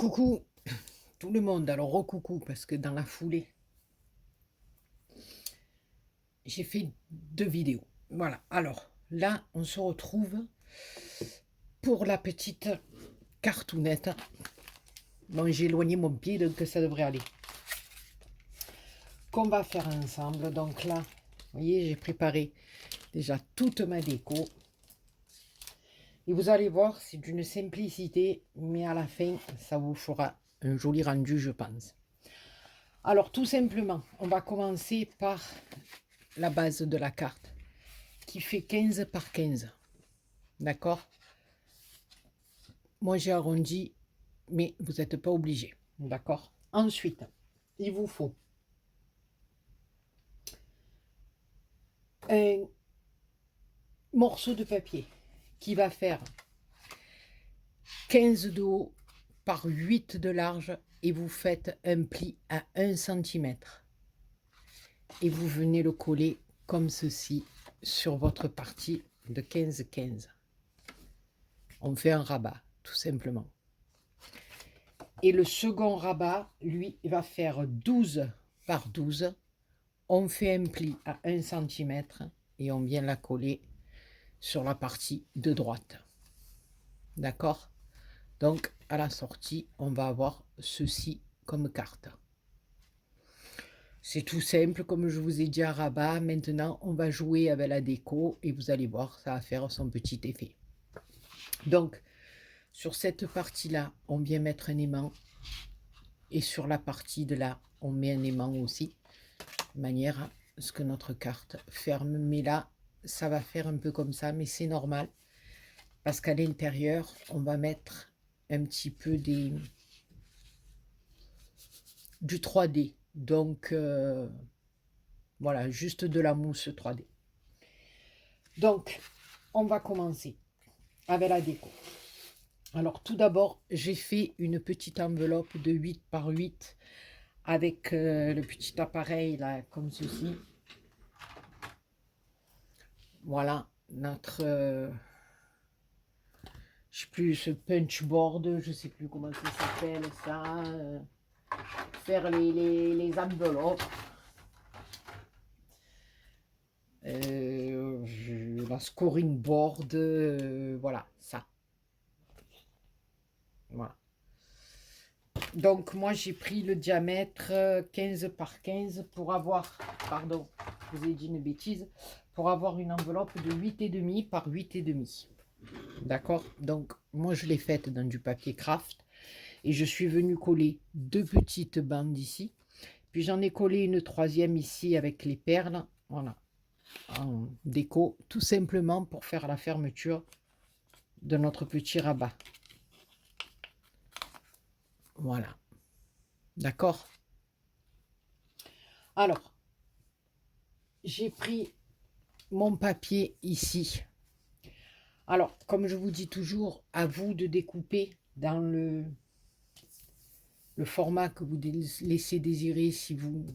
Coucou tout le monde, alors recoucou parce que dans la foulée, j'ai fait 2 vidéos. Voilà, alors là, on se retrouve pour la petite cartoonette. Bon, j'ai éloigné mon pied donc ça devrait aller. Qu'on va faire ensemble. Donc là, vous voyez, j'ai préparé déjà toute ma déco. Et vous allez voir, c'est d'une simplicité, mais à la fin, ça vous fera un joli rendu, je pense. Alors tout simplement, on va commencer par la base de la carte qui fait 15 par 15. D'accord? Moi j'ai arrondi, mais vous n'êtes pas obligé. D'accord? Ensuite, il vous faut un morceau de papier qui va faire 15 de haut par 8 de large et vous faites un pli à 1 centimètre. Et vous venez le coller comme ceci sur votre partie de 15-15. On fait un rabat, tout simplement. Et le second rabat, lui, va faire 12 par 12. On fait un pli à 1 centimètre et on vient la coller sur la partie de droite. D'accord? Donc, à la sortie, on va avoir ceci comme carte. C'est tout simple, comme je vous ai dit à rabat. Maintenant, on va jouer avec la déco et vous allez voir, ça va faire son petit effet. Donc, sur cette partie-là, on vient mettre un aimant. Et sur la partie de là, on met un aimant aussi, de manière à ce que notre carte ferme. Mais là, ça va faire un peu comme ça, mais c'est normal. Parce qu'à l'intérieur, on va mettre un petit peu du 3D. Donc, voilà, juste de la mousse 3D. Donc, on va commencer avec la déco. Alors, tout d'abord, j'ai fait une petite enveloppe de 8 par 8 avec le petit appareil, là, comme ceci. Voilà, notre... je sais plus, ce punch board, je sais plus comment ça s'appelle, ça. Faire les enveloppes. La scoring board, voilà, ça. Voilà. Donc, moi, j'ai pris le diamètre 15 par 15 pour avoir, pardon, je vous ai dit une bêtise, pour avoir une enveloppe de 8,5 par 8,5. D'accord? Donc, moi, je l'ai faite dans du papier craft et je suis venue coller 2 petites bandes ici. Puis, j'en ai collé une troisième ici avec les perles, voilà, en déco, tout simplement pour faire la fermeture de notre petit rabat. Voilà. D'accord? Alors, j'ai pris mon papier ici. Alors, comme je vous dis toujours, à vous de découper dans le format que vous laissez désirer. Si vous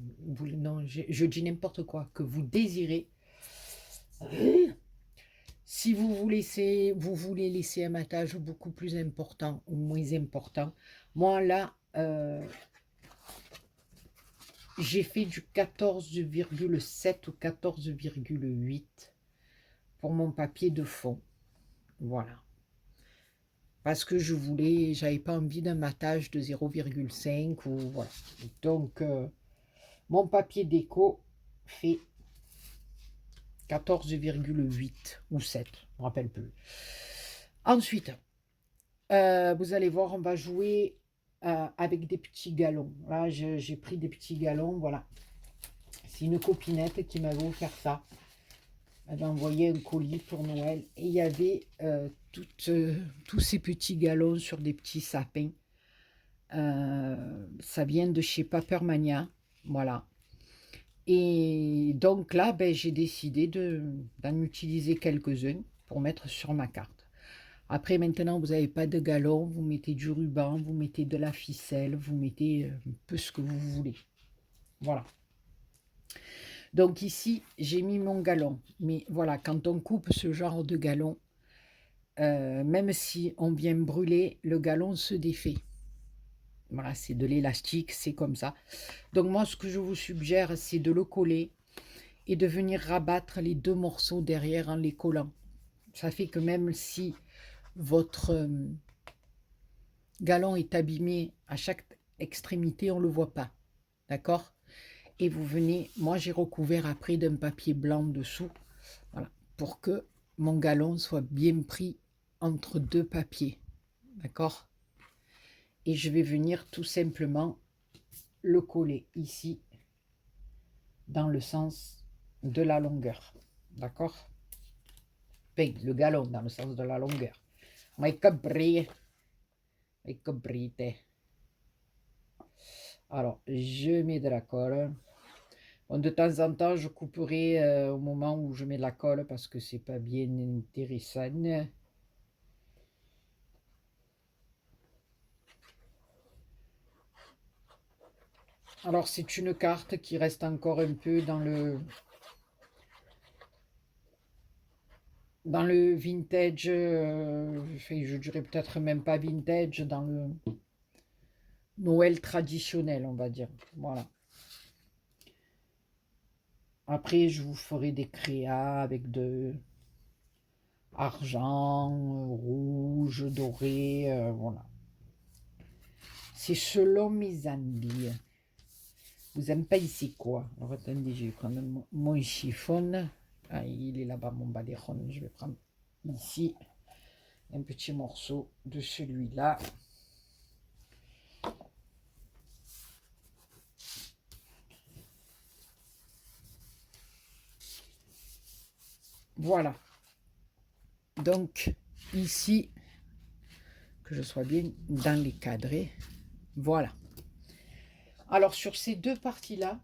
non, je dis n'importe quoi, que vous désirez. Si vous voulez laisser un matage beaucoup plus important ou moins important, moi là, j'ai fait du 14,7 ou 14,8 pour mon papier de fond. Voilà. Parce que j'avais pas envie d'un matage de 0,5 ou voilà. Donc, mon papier déco fait 14,8 ou 7, je ne me rappelle plus. Ensuite, vous allez voir, on va jouer avec des petits galons. Là, j'ai pris des petits galons, voilà. C'est une copinette qui m'avait offert ça. Elle avait envoyé un colis pour Noël. Et il y avait tous ces petits galons sur des petits sapins. Ça vient de chez Papermania, voilà. Et donc là, ben, j'ai décidé d'en utiliser quelques-uns pour mettre sur ma carte. Après, maintenant, vous n'avez pas de galon, vous mettez du ruban, vous mettez de la ficelle, vous mettez un peu ce que vous voulez. Voilà. Donc ici, j'ai mis mon galon. Mais voilà, quand on coupe ce genre de galon, même si on vient brûler, le galon se défait. Voilà, c'est de l'élastique, c'est comme ça. Donc moi, ce que je vous suggère, c'est de le coller et de venir rabattre les 2 morceaux derrière en les collant. Ça fait que même si votre, galon est abîmé à chaque extrémité, on ne le voit pas. D'accord? Et vous venez, moi j'ai recouvert après d'un papier blanc dessous, voilà, pour que mon galon soit bien pris entre 2 papiers. D'accord? Et je vais venir tout simplement le coller ici dans le sens de la longueur. D'accord? Enfin, le galon dans le sens de la longueur. Mai compris. Mai comprite. Alors, je mets de la colle. Bon, de temps en temps, je couperai au moment où je mets de la colle parce que c'est pas bien intéressant. Alors, c'est une carte qui reste encore un peu dans le vintage, je dirais peut-être même pas vintage, dans le Noël traditionnel, on va dire. Voilà. Après, je vous ferai des créas avec de argent, rouge, doré, voilà. C'est selon mes envies. Vous n'aimez pas ici quoi? Alors attendez, je vais prendre mon chiffon. Ah, il est là-bas, mon baléron. Je vais prendre ici un petit morceau de celui-là. Voilà. Donc, ici, que je sois bien dans les cadrés. Voilà. Alors, sur ces deux parties-là,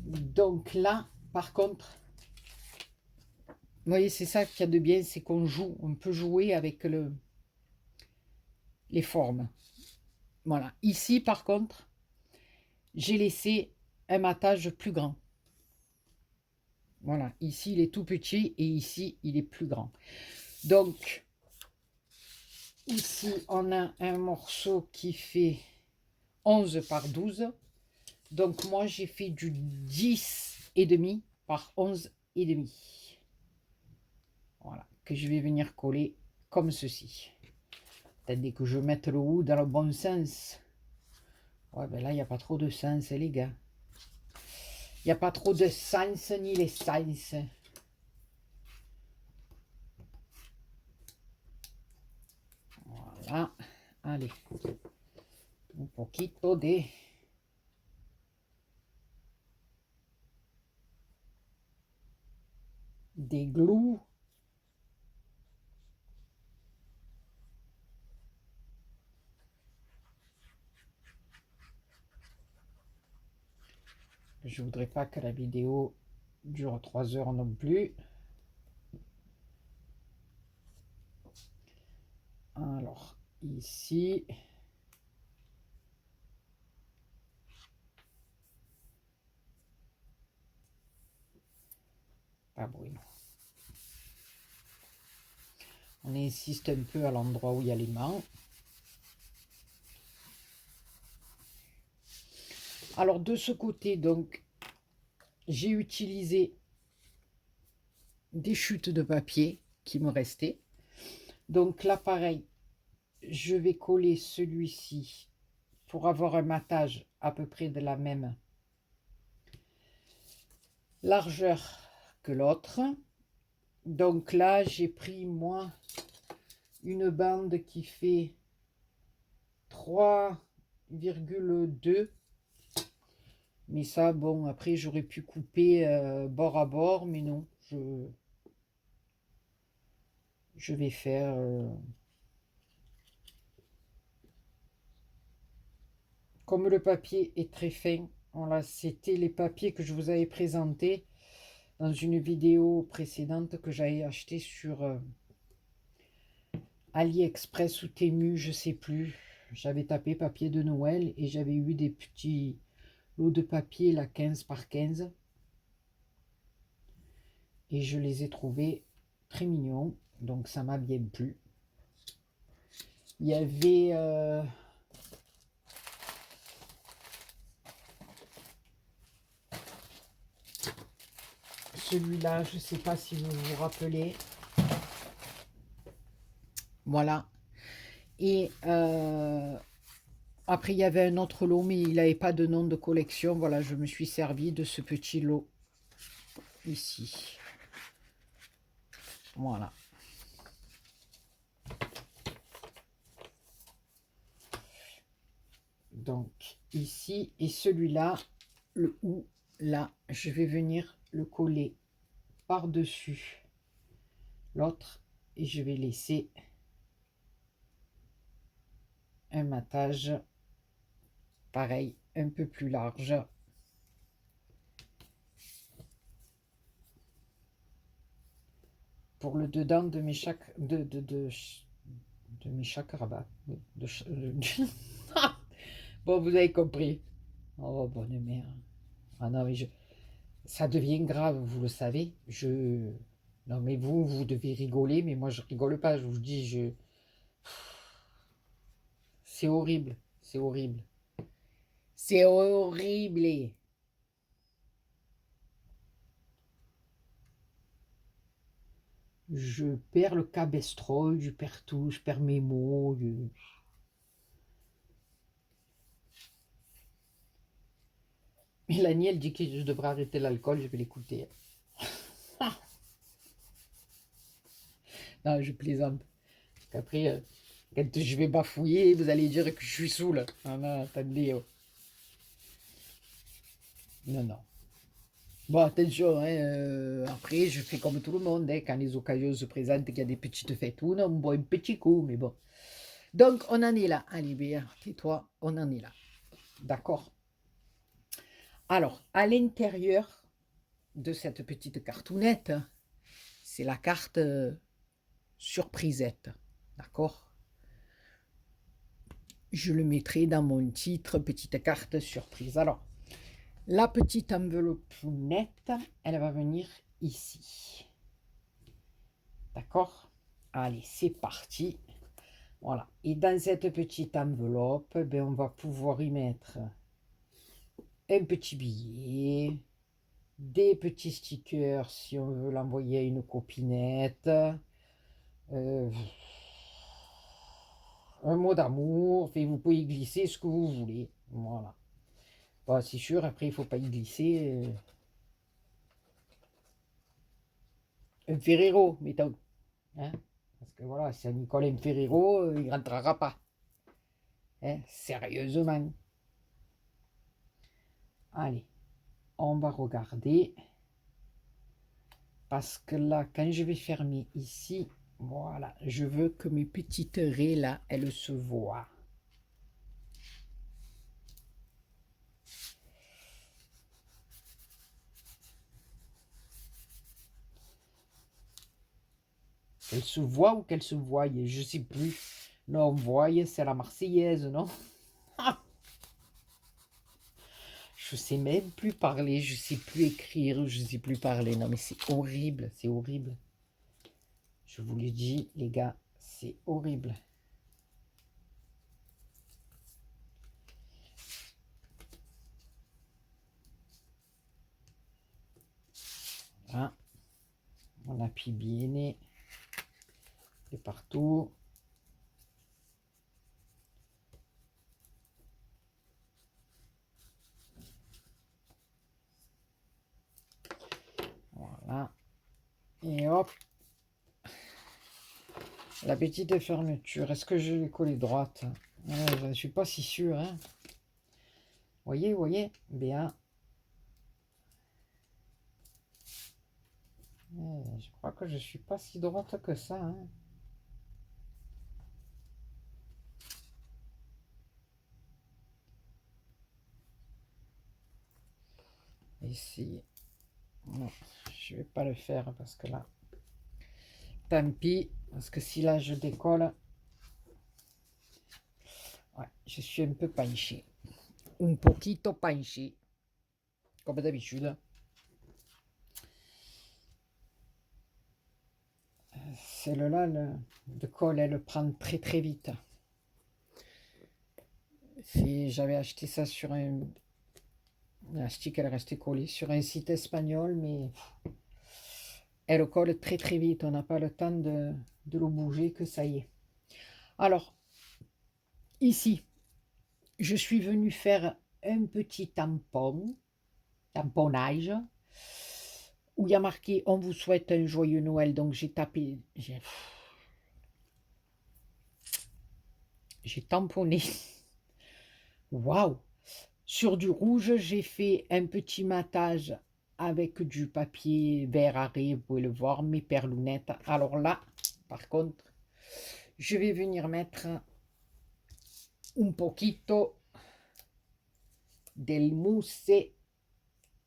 donc là, par contre, vous voyez, c'est ça qu'il y a de bien, c'est qu'on joue, on peut jouer avec les formes. Voilà. Ici, par contre, j'ai laissé un matage plus grand. Voilà. Ici, il est tout petit et ici, il est plus grand. Donc, ici, on a un morceau qui fait 11 par 12. Donc, moi, j'ai fait du 10,5 par 11,5. Voilà. Que je vais venir coller comme ceci. Attendez que je mette le haut dans le bon sens. Ouais, ben là, il n'y a pas trop de sens, les gars. Il n'y a pas trop de sens ni les sens. Voilà. Allez. Un poquito de glue. Je voudrais pas que la vidéo dure 3 heures non plus. Alors, ici. Pas bruit. On insiste un peu à l'endroit où il y a les mains. Alors, de ce côté, donc, j'ai utilisé des chutes de papier qui me restaient. Donc là, pareil, je vais coller celui-ci pour avoir un matage à peu près de la même largeur que l'autre. Donc là, j'ai pris, moi, une bande qui fait 3,2. Mais ça, bon, après, j'aurais pu couper bord à bord, mais non, je vais faire... comme le papier est très fin, voilà, c'était les papiers que je vous avais présentés dans une vidéo précédente que j'avais acheté sur AliExpress ou Temu, je sais plus. J'avais tapé papier de Noël et j'avais eu des petits lots de papier, là, 15 par 15. Et je les ai trouvés très mignons, donc ça m'a bien plu. Il y avait... celui-là, je ne sais pas si vous vous rappelez. Voilà. Et après, il y avait un autre lot, mais il n'avait pas de nom de collection. Voilà, je me suis servi de ce petit lot ici. Voilà. Donc, ici, et celui-là, le ou, là, je vais venir le coller par-dessus l'autre et je vais laisser un matage pareil, un peu plus large. Pour le dedans de mes mes chakras. Bon, vous avez compris. Oh, bonne mère. Ah non, mais ça devient grave, vous le savez. Non, mais vous devez rigoler, mais moi, je rigole pas. Je vous dis, c'est horrible. C'est horrible. C'est horrible. Je perds le cabestrol, je perds tout, je perds mes mots. Mélanie, elle dit que je devrais arrêter l'alcool, je vais l'écouter. Non, je plaisante. Qu'après, quand je vais bafouiller, vous allez dire que je suis saoul. Ah non, attendez. Oh. Non, non. Bon, attention, hein, après, je fais comme tout le monde, hein, quand les occasions se présentent, qu'il y a des petites fêtes ou non, on boit un petit coup, mais bon. Donc, on en est là. Allez, Béa, tais-toi, on en est là. D'accord. Alors, à l'intérieur de cette petite cartounette, c'est la carte surprisette. D'accord. Je le mettrai dans mon titre, petite carte surprise. Alors, la petite enveloppe nette, elle va venir ici. D'accord? Allez, c'est parti. Voilà. Et dans cette petite enveloppe, ben, on va pouvoir y mettre un petit billet, des petits stickers si on veut l'envoyer à une copinette, un mot d'amour, et vous pouvez y glisser ce que vous voulez. Voilà. Bon, c'est sûr, après, il ne faut pas y glisser un Ferrero, mettons. Hein? Parce que voilà, si on y colle un Ferrero, il ne rentrera pas. Hein? Sérieusement. Allez, on va regarder. Parce que là, quand je vais fermer ici, voilà, je veux que mes petites raies là, elles se voient. Qu'elles se voient ou qu'elles se voient, je sais plus. Non, voyez, c'est la Marseillaise, non? Je sais même plus parler, je sais plus écrire, je sais plus parler. Non, mais c'est horrible, c'est horrible. Je vous le dis, les gars, c'est horrible. Voilà. On appuie bien et partout. Voilà. Et hop. La petite fermeture, est-ce que je l'ai collée droite? Je ne suis pas si sûr. Hein. Voyez, bien. Je crois que je ne suis pas si droite que ça. Hein. Ici, non, je ne vais pas le faire parce que là, tant pis, parce que si là je décolle, ouais, je suis un peu penché. Un poquito penché, comme d'habitude. Celle-là, de colle, elle prend très très vite. J'avais acheté ça sur un... La stick, elle est restée collée sur un site espagnol, mais elle colle très très vite. On n'a pas le temps de le bouger, que ça y est. Alors, ici, je suis venue faire un petit tamponnage, où il y a marqué « On vous souhaite un joyeux Noël ». Donc, j'ai tapé... J'ai tamponné. Waouh! Sur du rouge, j'ai fait un petit matage avec du papier vert arrêt, vous pouvez le voir, mes perlounettes. Alors là, par contre, je vais venir mettre un poquito del mousse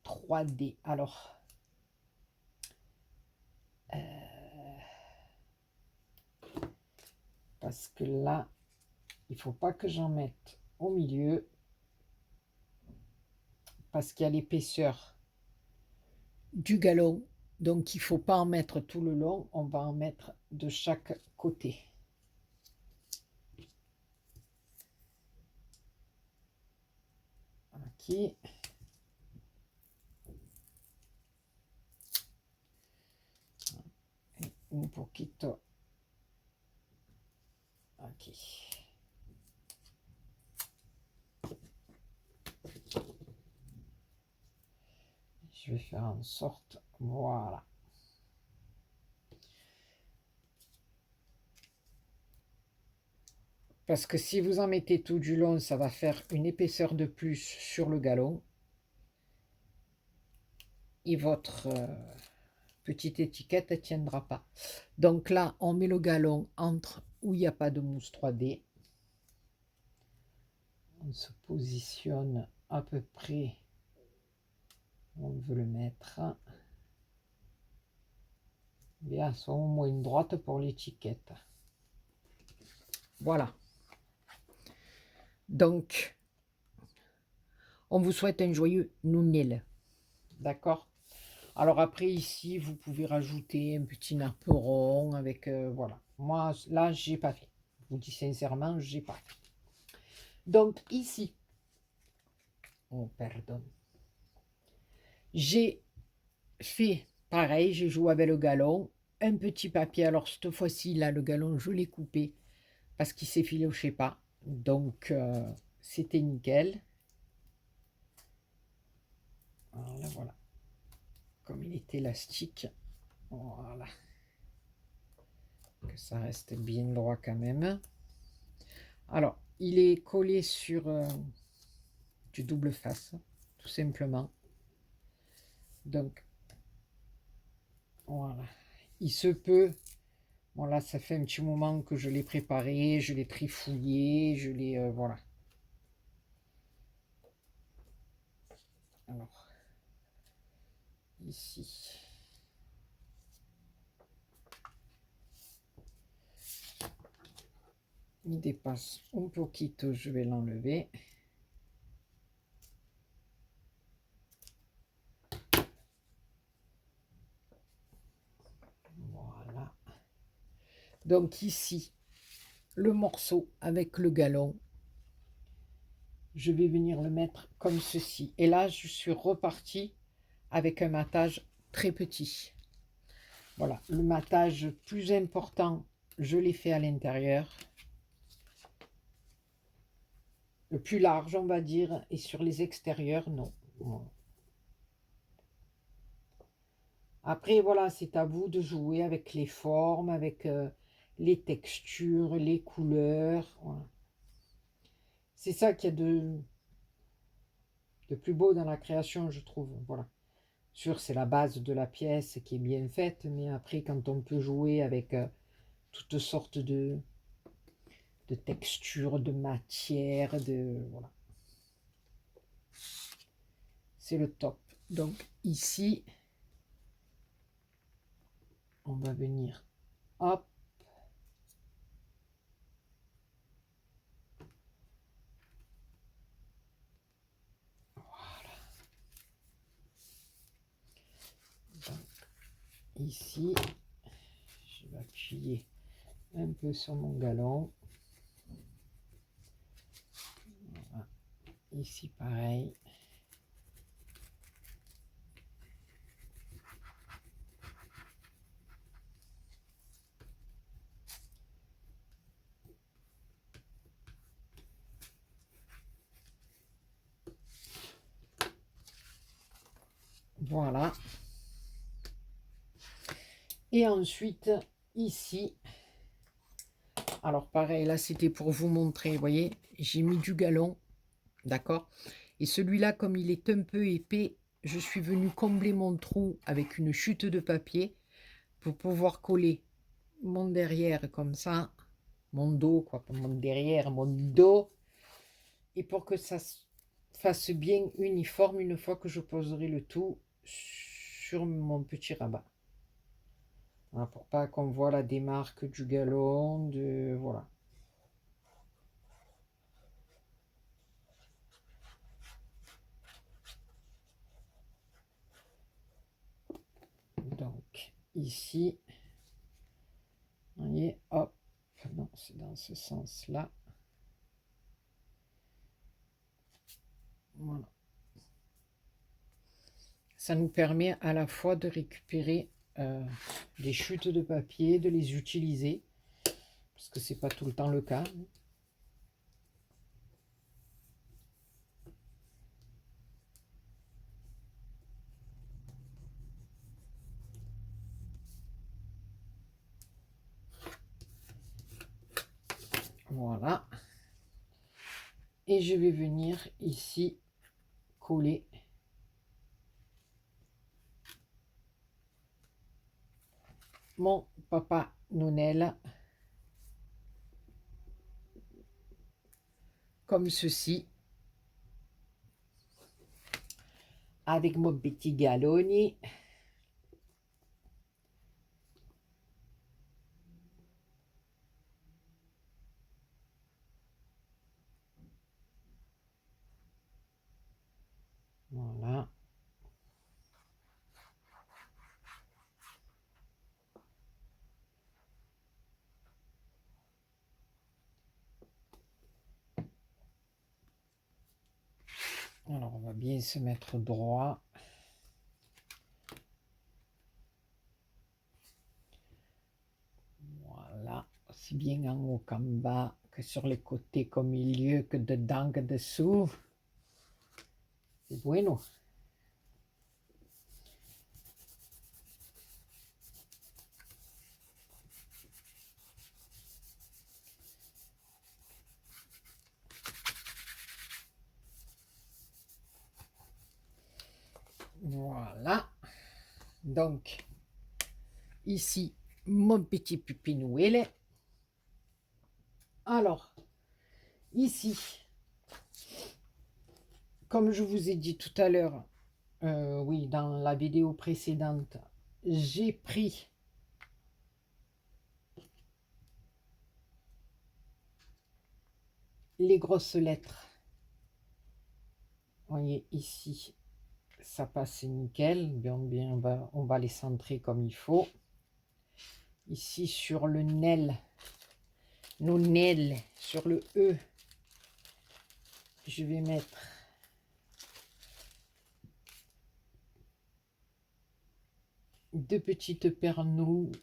3D. Alors, parce que là, il ne faut pas que j'en mette au milieu, parce qu'il y a l'épaisseur du galon. Donc, il ne faut pas en mettre tout le long, on va en mettre de chaque côté. Aquí. Un poquito aquí. Je vais faire en sorte, voilà. Parce que si vous en mettez tout du long, ça va faire une épaisseur de plus sur le galon. Et votre petite étiquette ne tiendra pas. Donc là, on met le galon entre où il n'y a pas de mousse 3D. On se positionne à peu près où on veut le mettre. Bien, soit au moins une droite pour l'étiquette. Voilà. Donc, on vous souhaite un joyeux Noël. D'accord? Alors après, ici, vous pouvez rajouter un petit napperon avec... voilà. Moi, là, j'ai pas fait. Je vous dis sincèrement, j'ai pas fait. Donc, ici... Oh, pardon. J'ai fait pareil, j'ai joué avec le galon. Un petit papier. Alors, cette fois-ci, là, le galon, je l'ai coupé parce qu'il s'effilochait pas. Donc, c'était nickel. Alors là, voilà. Comme il est élastique, voilà. Que ça reste bien droit quand même. Alors, il est collé sur du double face, tout simplement. Donc, voilà. Il se peut... Bon, là, ça fait un petit moment que je l'ai préparé, je l'ai trifouillé, je l'ai... voilà. Alors, ici... Il dépasse un poquito, je vais l'enlever. Voilà. Donc ici, le morceau avec le galon, je vais venir le mettre comme ceci. Et là, je suis reparti avec un matage très petit. Voilà, le matage plus important, je l'ai fait à l'intérieur. Le plus large, on va dire, et sur les extérieurs, non. Après, voilà, c'est à vous de jouer avec les formes, avec les textures, les couleurs. Voilà. C'est ça qu'il y a de plus beau dans la création, je trouve. Voilà. Sûr, c'est la base de la pièce qui est bien faite, mais après, quand on peut jouer avec toutes sortes de textures, de matières, voilà. C'est le top. Donc ici, on va venir, hop, voilà. Donc, ici, je vais appuyer un peu sur mon galon. Ici, pareil. Voilà. Et ensuite, ici, alors pareil, là, c'était pour vous montrer, vous voyez, j'ai mis du galon, d'accord? Et celui-là, comme il est un peu épais, je suis venue combler mon trou avec une chute de papier pour pouvoir coller mon derrière comme ça, mon dos, quoi, pas mon derrière, mon dos, et pour que ça se fasse bien uniforme une fois que je poserai le tout sur mon petit rabat. Voilà, pour pas qu'on voit la démarque du galon, de voilà. Donc ici, vous voyez, hop, non, c'est dans ce sens-là. Voilà. Ça nous permet à la fois de récupérer des chutes de papier, de les utiliser, parce que c'est pas tout le temps le cas. Voilà. Et je vais venir ici coller mon Papa Noël comme ceci, avec mon petit galoni. Voilà. Alors, on va bien se mettre droit. Voilà. Aussi bien en haut qu'en bas, que sur les côtés, qu'au milieu, que dedans, que dessous. C'est bueno. Voilà. Donc, ici, mon petit pupinouille. Alors, ici, comme je vous ai dit tout à l'heure, oui, dans la vidéo précédente, j'ai pris les grosses lettres. Vous voyez ici, ça passe nickel. Bien, on va les centrer comme il faut. Ici, sur le NEL, nos NEL, sur le E, je vais mettre deux petites perles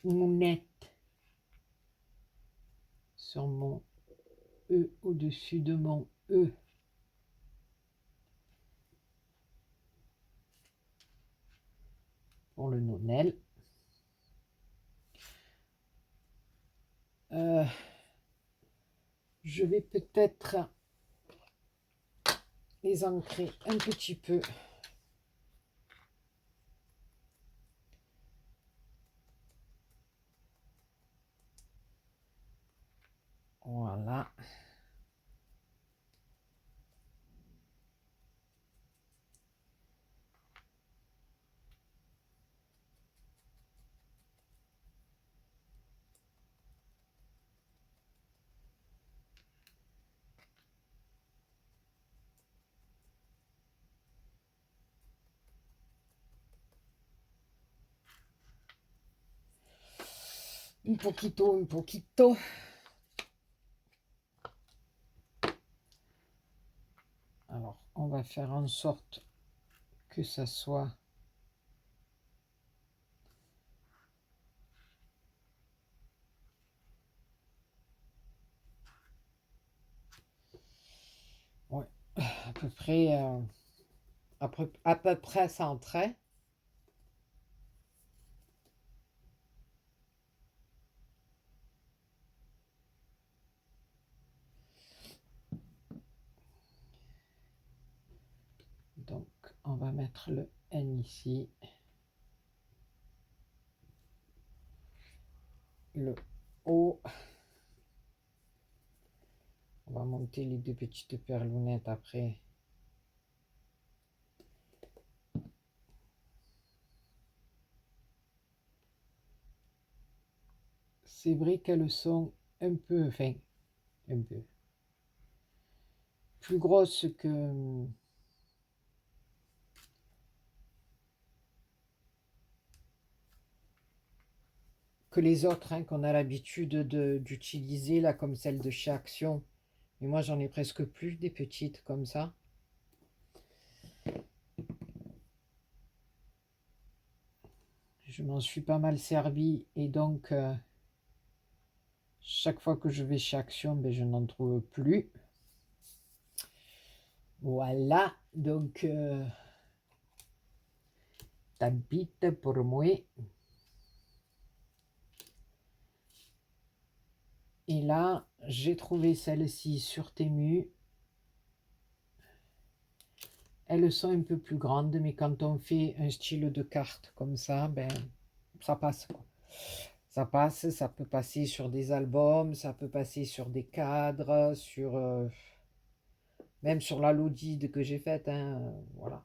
nounettes sur mon E, au-dessus de mon E. Pour le nonel. Je vais peut-être les ancrer un petit peu. Voilà. Un poquito, un poquito. Alors, va faire en sorte que ça soit ouais, à peu près à peu près centré. Donc on va mettre le N ici, le O. On va monter les deux petites perlounettes après. C'est vrai qu'elles sont un peu, enfin, un peu plus grosses que les autres hein, qu'on a l'habitude d'utiliser, là, comme celle de chez Action. Mais moi, j'en ai presque plus des petites comme ça. Je m'en suis pas mal servi et donc chaque fois que je vais chez Action, ben, je n'en trouve plus. Voilà, donc t'habites pour moi. Et là, j'ai trouvé celle-ci sur Temu. Elles sont un peu plus grandes, mais quand on fait un style de carte comme ça, ben, ça passe, quoi. Ça passe, ça peut passer sur des albums, ça peut passer sur des cadres, sur même sur la Lodide que j'ai faite, hein, voilà.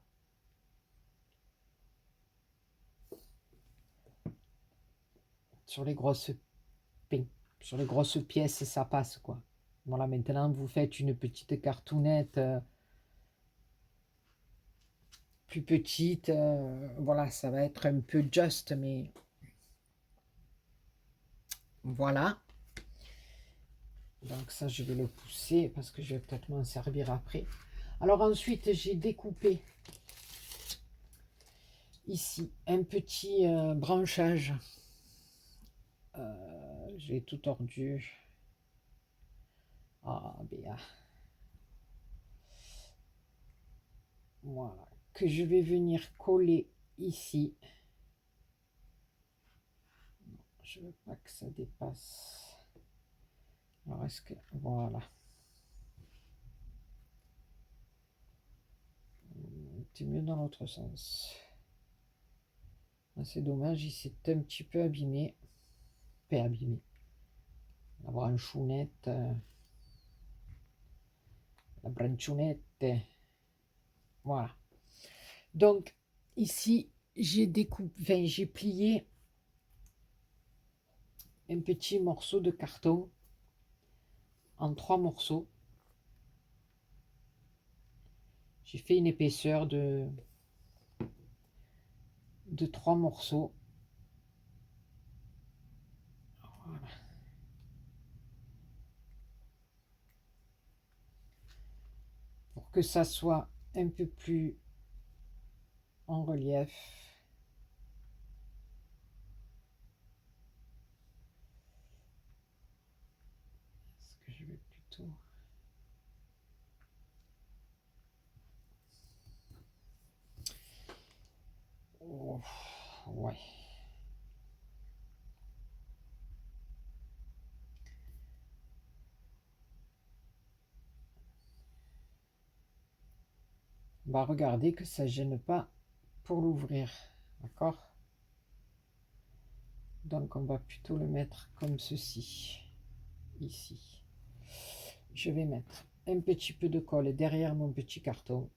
Sur les grosses sur les grosses pièces, ça passe, quoi. Voilà, maintenant vous faites une petite cartoonette plus petite, voilà, ça va être un peu juste, mais voilà. Donc ça, je vais le pousser parce que je vais peut-être m'en servir après. Alors ensuite, j'ai découpé ici un petit branchage. J'ai tout tordu. Ah, bien. Voilà. Que je vais venir coller ici. Je veux pas que ça dépasse. Alors, est-ce que... Voilà. C'est mieux dans l'autre sens. C'est dommage, il s'est un petit peu abîmé. Pas abîmé. La branchounette. La branchounette. Voilà. Donc, ici, j'ai découpé, enfin, j'ai plié un petit morceau de carton en 3 morceaux. J'ai fait une épaisseur de 3 morceaux. Voilà. Pour que ça soit un peu plus en relief. Est-ce que je vais plutôt... Oh, ouais. On va regarder que ça ne gêne pas pour l'ouvrir. D'accord? Donc on va plutôt le mettre comme ceci. Ici. Je vais mettre un petit peu de colle derrière mon petit carton.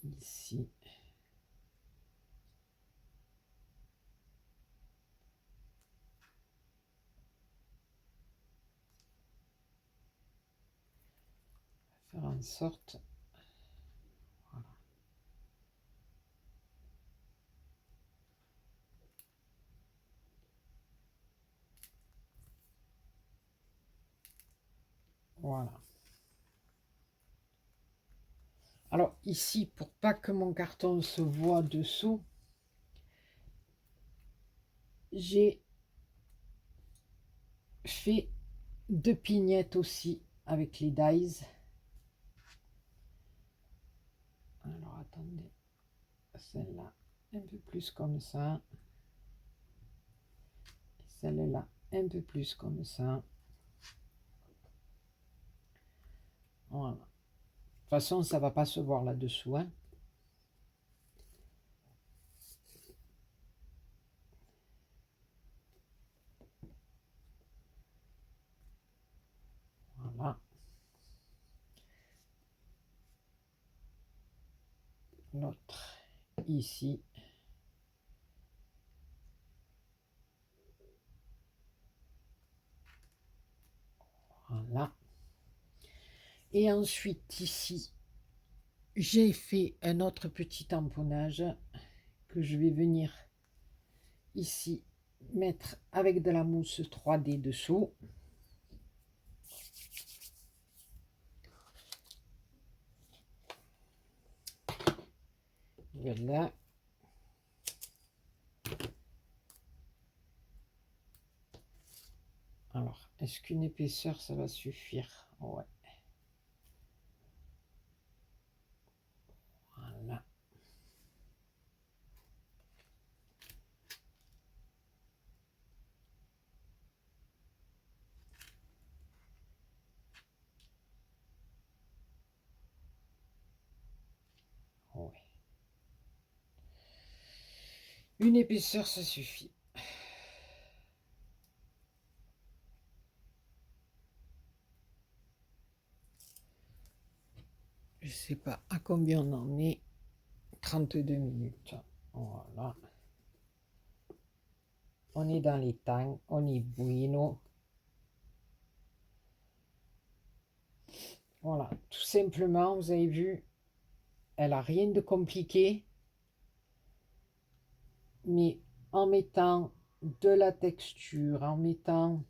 Ici. Faire en sorte... Voilà. Alors ici, pour pas que mon carton se voit dessous, j'ai fait 2 pignettes aussi avec les dies. Alors attendez, celle-là un peu plus comme ça, celle-là un peu plus comme ça. Voilà. De toute façon, ça va pas se voir là-dessous, hein. Voilà. L'autre ici. Voilà. Et ensuite ici, j'ai fait un autre petit tamponnage que je vais venir ici mettre avec de la mousse 3D dessous. Voilà. Alors, est-ce qu'une épaisseur, ça va suffire? Ouais. Voilà. Ouais. Une épaisseur, ça suffit. Je sais pas à combien on en est. 32 minutes. Voilà. On est dans les temps. On est bueno. Voilà. Tout simplement, vous avez vu, elle a rien de compliqué. Mais en mettant de la texture, en mettant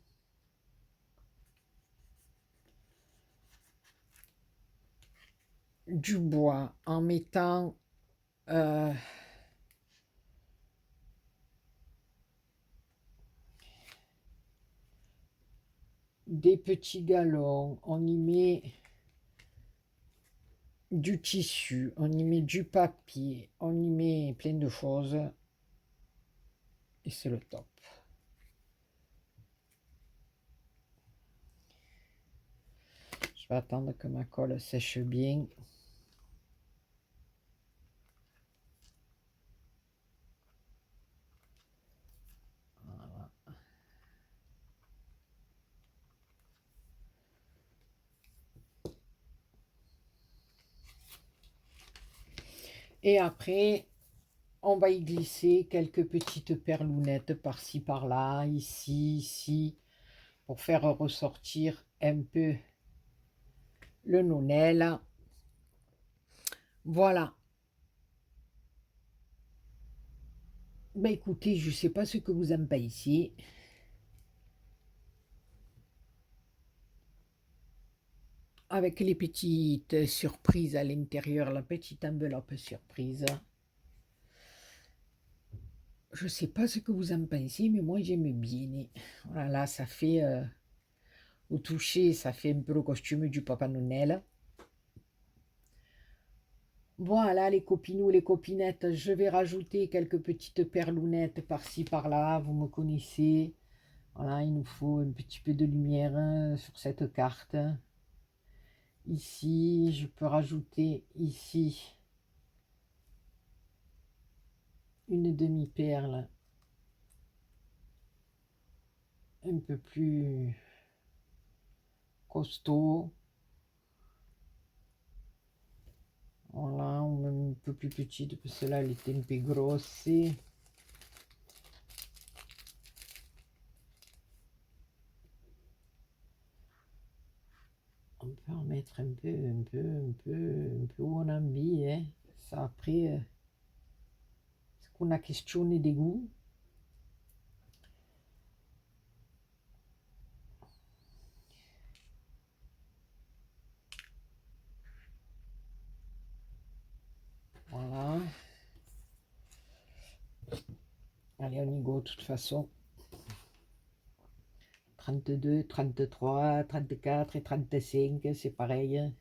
du bois, en mettant des petits galons, on y met du tissu, on y met du papier, on y met plein de choses et c'est le top. Je vais attendre que ma colle sèche bien. Voilà. Et après, on va y glisser quelques petites perlounettes par-ci, par-là, ici, ici, pour faire ressortir un peu le nonel. Voilà. Ben écoutez, je ne sais pas ce que vous en pensez. Avec les petites surprises à l'intérieur, la petite enveloppe surprise. Je ne sais pas ce que vous en pensez, mais moi j'aime bien. Voilà, ça fait, au toucher, ça fait un peu le costume du Papa Noël. Voilà les copinous, les copinettes, je vais rajouter quelques petites perlounettes par-ci, par-là, vous me connaissez. Voilà, il nous faut un petit peu de lumière sur cette carte. Ici, je peux rajouter ici une demi-perle un peu plus costaud. Voilà, ou même un peu plus petite, parce que là, elle était un peu grosse. On peut en mettre un peu où on a envie, hein. Ça, après, c'est qu'on a questionné des goûts. Allez, on y go, de toute façon. 32, 33, 34 et 35, c'est pareil.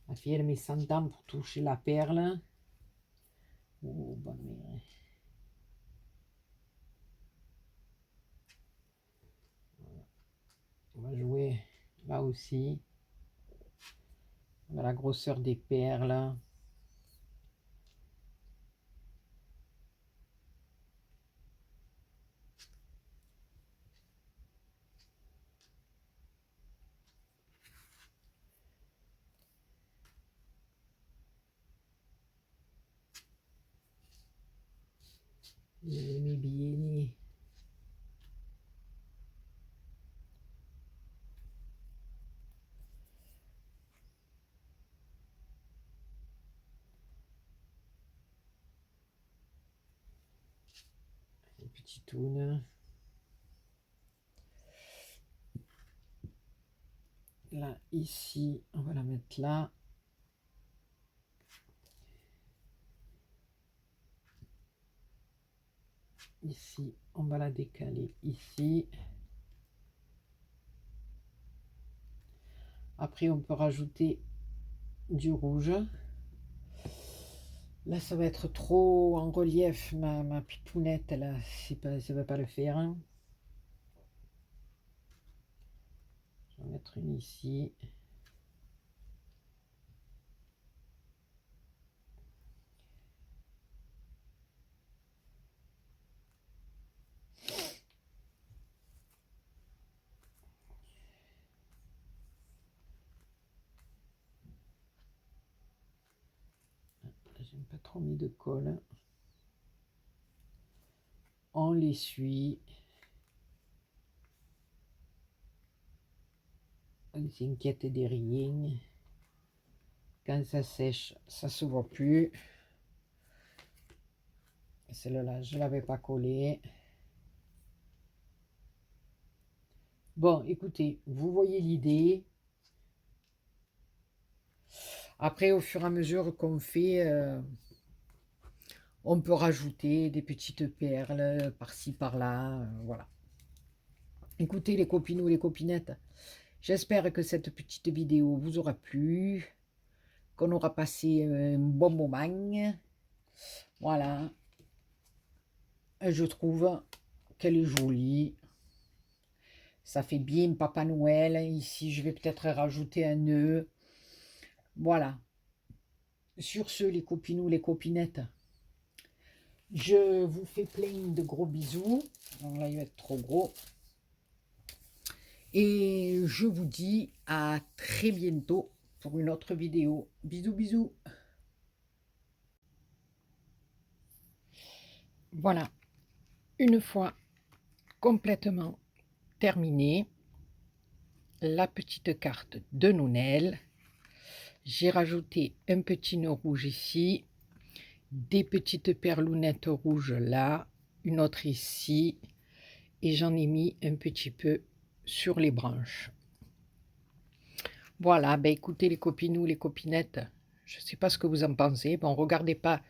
La fille, elle met 100 ans pour toucher la perle. Oh, bonne mère. On va jouer là aussi. On a la grosseur des perles. Mes billets. Les petits toons. Là, ici, on va la mettre là. Ici, on va la décaler ici. Après, on peut rajouter du rouge. Là, ça va être trop en relief, ma pipounette, là, ça ne va pas le faire. Je vais en mettre une ici. J'ai pas trop mis de colle. On l'essuie. On s'inquiète des rien. Quand ça sèche, ça se voit plus. Celle-là, je ne l'avais pas collée. Bon, écoutez, vous voyez l'idée. Après, au fur et à mesure qu'on fait, on peut rajouter des petites perles par-ci, par-là. Voilà. Écoutez, les copinous, les copinettes, j'espère que cette petite vidéo vous aura plu, qu'on aura passé un bon moment. Voilà. Je trouve qu'elle est jolie. Ça fait bien Papa Noël. Ici, je vais peut-être rajouter un nœud. Voilà. Sur ce, les copinous, les copinettes, je vous fais plein de gros bisous. Donc là, il va être trop gros. Et je vous dis à très bientôt pour une autre vidéo. Bisous, bisous. Voilà. Une fois complètement terminé, la petite carte de Noël. J'ai rajouté un petit nœud rouge ici, des petites perlounettes rouges là, une autre ici, et j'en ai mis un petit peu sur les branches. Voilà, ben écoutez les copinous, les copinettes, je ne sais pas ce que vous en pensez. Bon, regardez pas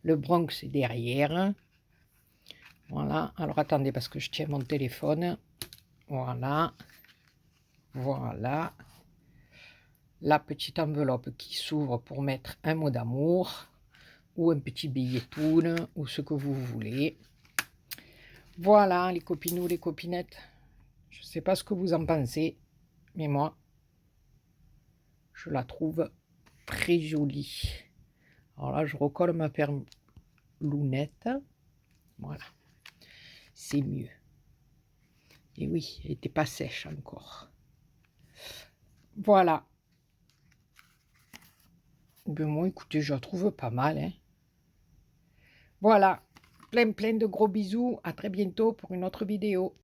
le Bronx derrière. Voilà, alors attendez parce que je tiens mon téléphone. Voilà, voilà. La petite enveloppe qui s'ouvre pour mettre un mot d'amour ou un petit billet toon ou ce que vous voulez. Voilà les copinous, les copinettes. Je ne sais pas ce que vous en pensez, mais moi, je la trouve très jolie. Alors là, je recolle ma perlounette. Voilà, c'est mieux. Et oui, elle n'était pas sèche encore. Voilà. Ben moi, écoutez, je la trouve pas mal. Hein. Voilà, plein de gros bisous. À très bientôt pour une autre vidéo.